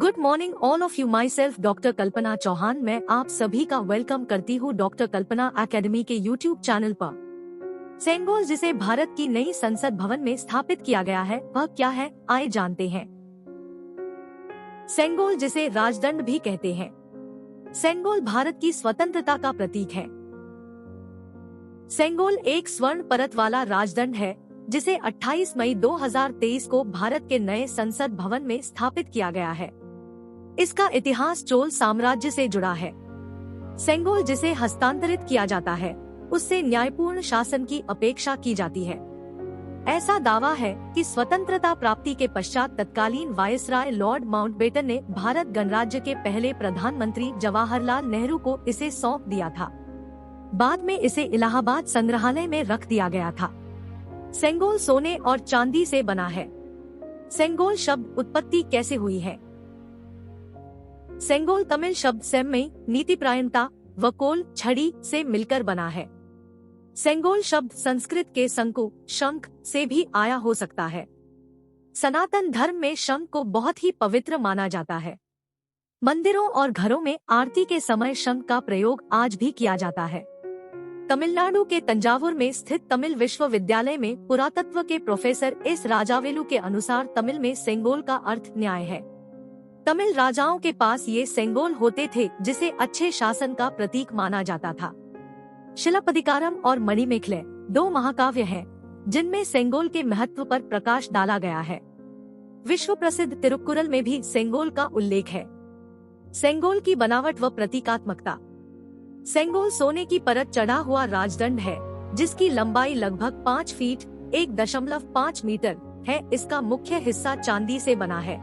Good morning all of you, myself doctor Kalpana Chauhan. मैं आप सभी का वेलकम करती हूँ डॉक्टर कल्पना एकेडमी के यूट्यूब चैनल पर। सेंगोल, जिसे भारत की नई संसद भवन में स्थापित किया गया है, वह क्या है, आइए जानते हैं। सेंगोल, जिसे राजदंड भी कहते हैं। सेंगोल भारत की स्वतंत्रता का प्रतीक है। सेंगोल एक स्वर्ण परत वाला राजदंड है जिसे 28 मई 2023 को भारत के नए संसद भवन में स्थापित किया गया है। इसका इतिहास चोल साम्राज्य से जुड़ा है। सेंगोल जिसे हस्तांतरित किया जाता है, उससे न्यायपूर्ण शासन की अपेक्षा की जाती है। ऐसा दावा है कि स्वतंत्रता प्राप्ति के पश्चात तत्कालीन वायसराय लॉर्ड माउंटबेटन ने भारत गणराज्य के पहले प्रधानमंत्री जवाहरलाल नेहरू को इसे सौंप दिया था। बाद में इसे इलाहाबाद संग्रहालय में रख दिया गया था। सेंगोल सोने और चांदी से बना है। सेंगोल शब्द उत्पत्ति कैसे हुई है? सेंगोल तमिल शब्द सेम्मई, नीतिपरायणता, वकोल, छड़ी से मिलकर बना है। सेंगोल शब्द संस्कृत के शंकु, शंख से भी आया हो सकता है। सनातन धर्म में शंख को बहुत ही पवित्र माना जाता है। मंदिरों और घरों में आरती के समय शंख का प्रयोग आज भी किया जाता है। तमिलनाडु के तंजावुर में स्थित तमिल विश्वविद्यालय में पुरातत्व के प्रोफेसर एस राजावेलु के अनुसार तमिल में सेंगोल का अर्थ न्याय है। तमिल राजाओं के पास ये सेंगोल होते थे जिसे अच्छे शासन का प्रतीक माना जाता था। शिलापदिकारम और मणिमेखले दो महाकाव्य हैं जिनमें सेंगोल के महत्व पर प्रकाश डाला गया है। विश्व प्रसिद्ध तिरुक्कुरल में भी सेंगोल का उल्लेख है। सेंगोल की बनावट व प्रतीकात्मकता। सेंगोल सोने की परत चढ़ा हुआ राजदंड है जिसकी लंबाई लगभग 5 फीट 1.5 मीटर है। इसका मुख्य हिस्सा चांदी से बना है।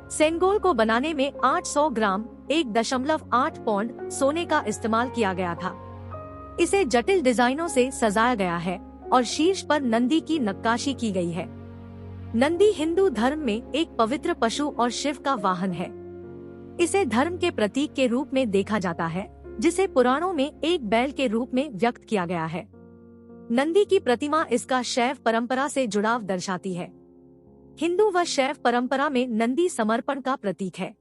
सेंगोल को बनाने में 800 ग्राम 1.8 पौंड सोने का इस्तेमाल किया गया था। इसे जटिल डिजाइनों से सजाया गया है और शीर्ष पर नंदी की नक्काशी की गई है। नंदी हिंदू धर्म में एक पवित्र पशु और शिव का वाहन है। इसे धर्म के प्रतीक के रूप में देखा जाता है, जिसे पुराणों में एक बैल के रूप में व्यक्त किया गया है। नंदी की प्रतिमा इसका शैव परंपरा से जुड़ाव दर्शाती है। हिंदू व शैव परंपरा में नंदी समर्पण का प्रतीक है।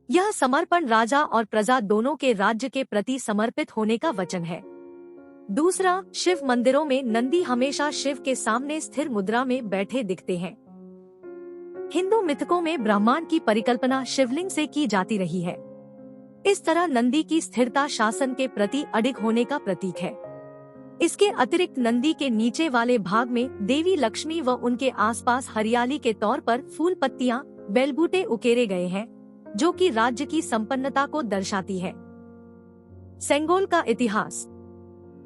यह समर्पण राजा और प्रजा दोनों के राज्य के प्रति समर्पित होने का वचन है। दूसरा, शिव मंदिरों में नंदी हमेशा शिव के सामने स्थिर मुद्रा में बैठे दिखते हैं। हिंदू मिथकों में ब्रह्मांड की परिकल्पना शिवलिंग से की जाती रही है। इस तरह नंदी की स्थिरता शासन के प्रति अडिग होने का प्रतीक है। इसके अतिरिक्त नंदी के नीचे वाले भाग में देवी लक्ष्मी व उनके आसपास हरियाली के तौर पर फूल, पत्तियां, बेलबूटे उकेरे गए हैं, जो कि राज्य की संपन्नता को दर्शाती है। सेंगोल का इतिहास।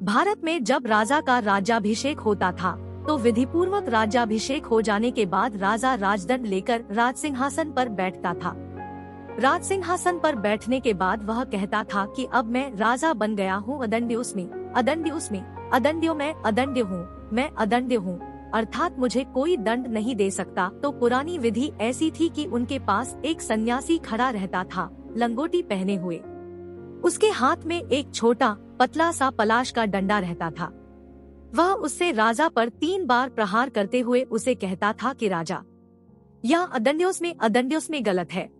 भारत में जब राजा का राज्याभिषेक होता था तो विधिपूर्वक राज्याभिषेक हो जाने के बाद राजा राजदंड लेकर राजसिंहासन पर बैठता था। राज सिंहासन पर बैठने के बाद वह कहता था कि अब मैं राजा बन गया हूँ। अदंड्योस्मि, अदंड्योस्मि, अदंड्यो, मैं अदंड्य हूँ, मैं अदंड्य हूँ, अर्थात मुझे कोई दंड नहीं दे सकता। तो पुरानी विधि ऐसी थी कि उनके पास एक सन्यासी खड़ा रहता था, लंगोटी पहने हुए। उसके हाथ में एक छोटा पतला सा पलाश का डंडा रहता था। वह उससे राजा पर 3 बार प्रहार करते हुए उसे कहता था कि राजा, यह अदंड्योस्मि, अदंड्योस्मि गलत है।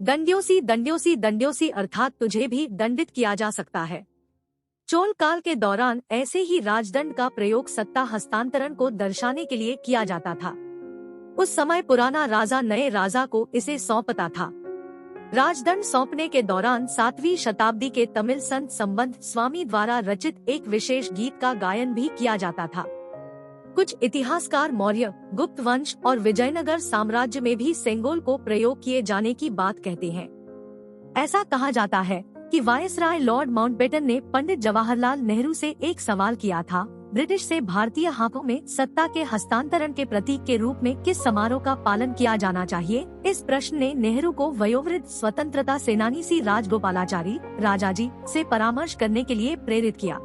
दंड्योसी, दंड्योसी, दंड्योसी, अर्थात तुझे भी दंडित किया जा सकता है। चोल काल के दौरान ऐसे ही राजदंड का प्रयोग सत्ता हस्तांतरण को दर्शाने के लिए किया जाता था। उस समय पुराना राजा नए राजा को इसे सौंपता था। राजदंड सौंपने के दौरान 7वीं शताब्दी के तमिल संत संबंध स्वामी द्वारा रचित एक विशेष गीत का गायन भी किया जाता था। कुछ इतिहासकार मौर्य, गुप्त वंश और विजयनगर साम्राज्य में भी सेंगोल को प्रयोग किए जाने की बात कहते हैं। ऐसा कहा जाता है कि वायसराय लॉर्ड माउंटबेटन ने पंडित जवाहरलाल नेहरू से एक सवाल किया था, ब्रिटिश से भारतीय हाथों में सत्ता के हस्तांतरण के प्रतीक के रूप में किस समारोह का पालन किया जाना चाहिए। इस प्रश्न ने नेहरू को वयोवृद्ध स्वतंत्रता सेनानी सी राजगोपालाचारी राजाजी से परामर्श करने के लिए प्रेरित किया।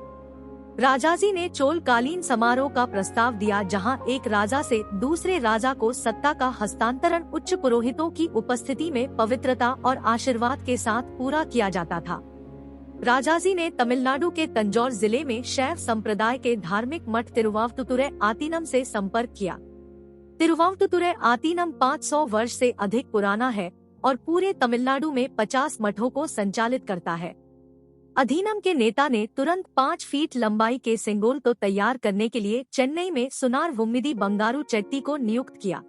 राजाजी ने चोलकालीन समारोह का प्रस्ताव दिया, जहां एक राजा से दूसरे राजा को सत्ता का हस्तांतरण उच्च पुरोहितों की उपस्थिति में पवित्रता और आशीर्वाद के साथ पूरा किया जाता था। राजाजी ने तमिलनाडु के तंजौर जिले में शैव संप्रदाय के धार्मिक मठ तिरुवावतुतुरै आतीनम से संपर्क किया। तिरुवावतुतुरै आतीनम 500 वर्ष से अधिक पुराना है और पूरे तमिलनाडु में 50 मठों को संचालित करता है। अधिनम के नेता ने तुरंत 5 फीट लंबाई के सेंगोल तो तैयार करने के लिए चेन्नई में सुनार वुम्मिदी बंगारू चेट्टी को नियुक्त किया।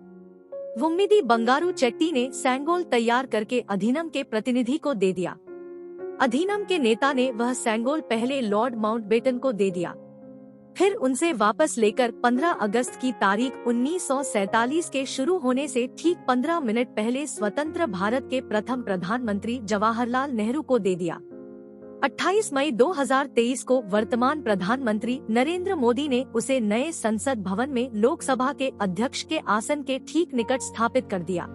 वुम्मिदी बंगारू चेट्टी ने सेंगोल तैयार करके अधिनम के प्रतिनिधि को दे दिया। अधिनम के नेता ने वह सेंगोल पहले लॉर्ड माउंटबेटन को दे दिया, फिर उनसे वापस लेकर 15 अगस्त की तारीख 1947 के शुरू होने से ठीक 15 मिनट पहले स्वतंत्र भारत के प्रथम प्रधानमंत्री जवाहरलाल नेहरू को दे दिया। 28 मई 2023 को वर्तमान प्रधानमंत्री नरेंद्र मोदी ने उसे नए संसद भवन में लोकसभा के अध्यक्ष के आसन के ठीक निकट स्थापित कर दिया।